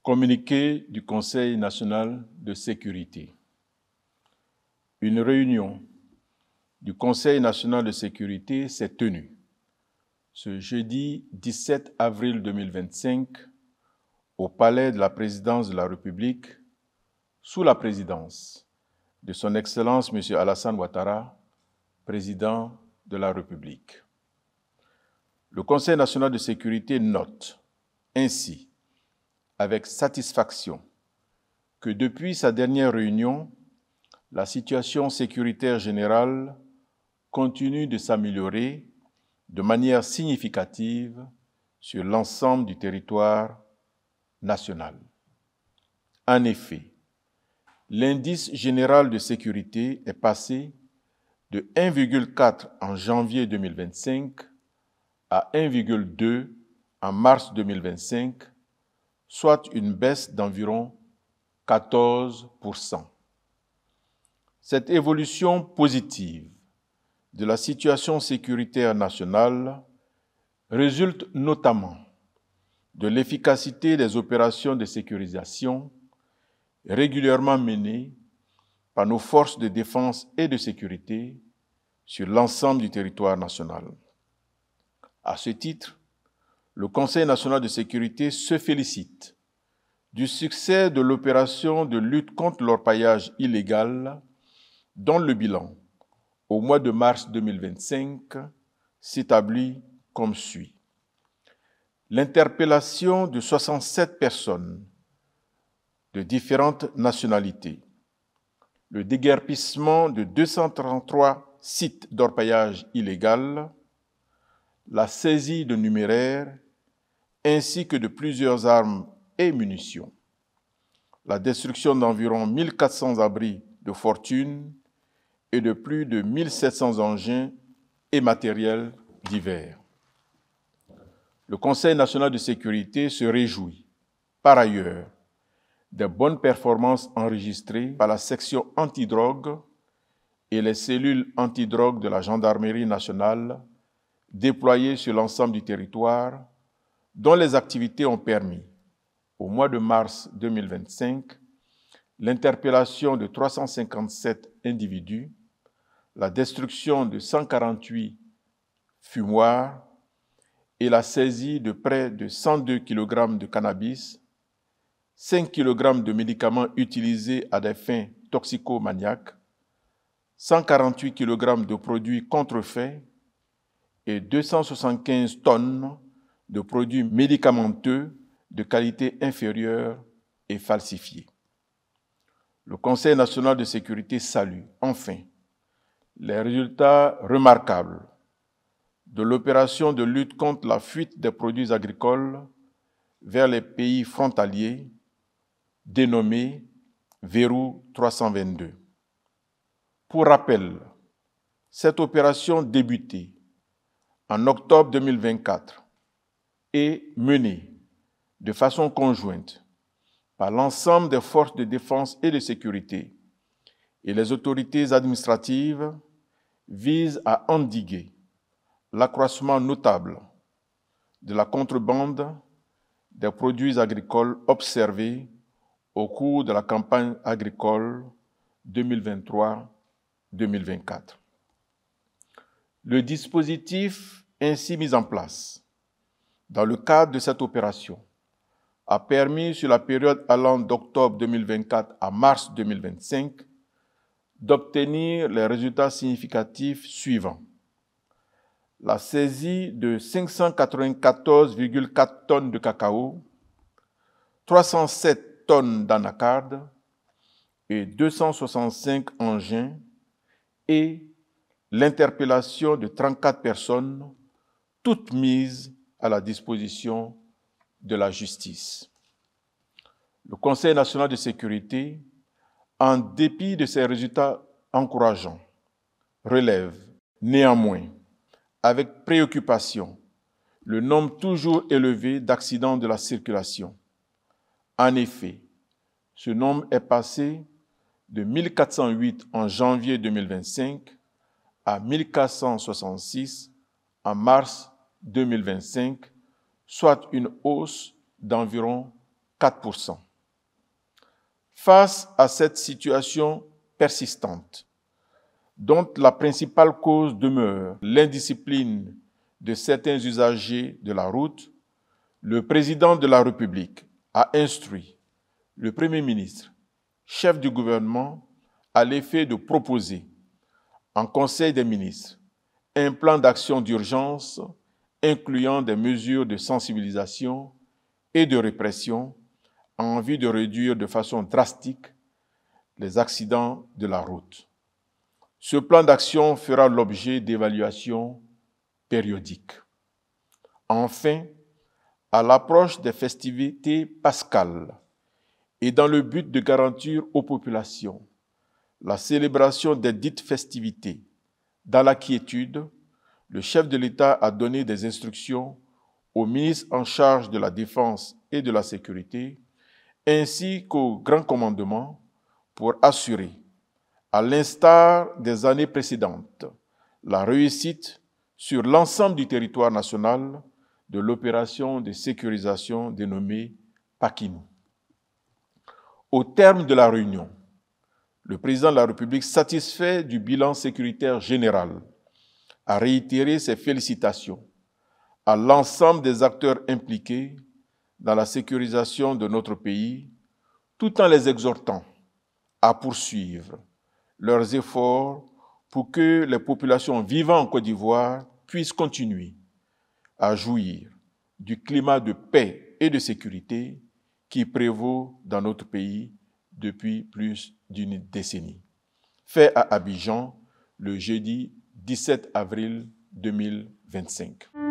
Communiqué du Conseil national de sécurité. Une réunion du Conseil national de sécurité s'est tenue ce jeudi 17 avril 2025 au Palais de la Présidence de la République sous la présidence de Son Excellence M. Alassane Ouattara, président de la République. Le Conseil national de sécurité note ainsi avec satisfaction que depuis sa dernière réunion, la situation sécuritaire générale continue de s'améliorer de manière significative sur l'ensemble du territoire national. En effet, l'indice général de sécurité est passé de 1,4 en janvier 2025 à 1,2 en mars 2025, soit une baisse d'environ 14%. Cette évolution positive de la situation sécuritaire nationale résulte notamment de l'efficacité des opérations de sécurisation régulièrement menées par nos forces de défense et de sécurité sur l'ensemble du territoire national. À ce titre, le Conseil national de sécurité se félicite du succès de l'opération de lutte contre l'orpaillage illégal, dont le bilan, au mois de mars 2025, s'établit comme suit. L'interpellation de 67 personnes de différentes nationalités, le déguerpissement de 233 sites d'orpaillage illégal, la saisie de numéraires, ainsi que de plusieurs armes et munitions, la destruction d'environ 1400 abris de fortune et de plus de 1700 engins et matériels divers. Le Conseil national de sécurité se réjouit, par ailleurs, des bonnes performances enregistrées par la section antidrogue et les cellules antidrogue de la Gendarmerie nationale déployées sur l'ensemble du territoire, dont les activités ont permis, au mois de mars 2025, l'interpellation de 357 individus, la destruction de 148 fumoirs et la saisie de près de 102 kg de cannabis, 5 kg de médicaments utilisés à des fins toxicomaniaques, 148 kg de produits contrefaits et 275 tonnes de produits médicamenteux de qualité inférieure et falsifiés. Le Conseil national de sécurité salue, enfin, les résultats remarquables de l'opération de lutte contre la fuite des produits agricoles vers les pays frontaliers, dénommée Verrou 322. Pour rappel, cette opération débutée en octobre 2024 est menée de façon conjointe par l'ensemble des forces de défense et de sécurité et les autorités administratives vise à endiguer l'accroissement notable de la contrebande des produits agricoles observés au cours de la campagne agricole 2023-2024. Le dispositif ainsi mis en place dans le cadre de cette opération a permis, sur la période allant d'octobre 2024 à mars 2025, d'obtenir les résultats significatifs suivants. La saisie de 594,4 tonnes de cacao, 307 tonnes d'anacarde et 265 engins et l'interpellation de 34 personnes, toutes mises à la disposition de la justice. Le Conseil national de sécurité, en dépit de ces résultats encourageants, relève néanmoins avec préoccupation le nombre toujours élevé d'accidents de la circulation. En effet, ce nombre est passé de 1408 en janvier 2025 à 1466 en mars 2025, soit une hausse d'environ 4%. Face à cette situation persistante, dont la principale cause demeure l'indiscipline de certains usagers de la route, le président de la République a instruit le Premier ministre, chef du gouvernement, à l'effet de proposer en Conseil des ministres un plan d'action d'urgence incluant des mesures de sensibilisation et de répression en vue de réduire de façon drastique les accidents de la route. Ce plan d'action fera l'objet d'évaluations périodiques. Enfin, à l'approche des festivités pascales et dans le but de garantir aux populations la célébration des dites festivités dans la quiétude, le chef de l'État a donné des instructions au ministre en charge de la Défense et de la Sécurité, ainsi qu'au Grand Commandement pour assurer, à l'instar des années précédentes, la réussite sur l'ensemble du territoire national de l'opération de sécurisation dénommée Paquinou. Au terme de la réunion, le président de la République, satisfait du bilan sécuritaire général, a réitéré ses félicitations à l'ensemble des acteurs impliqués dans la sécurisation de notre pays, tout en les exhortant à poursuivre leurs efforts pour que les populations vivant en Côte d'Ivoire puissent continuer à jouir du climat de paix et de sécurité qui prévaut dans notre pays depuis plus d'une décennie. Fait à Abidjan le jeudi 17 avril 2025.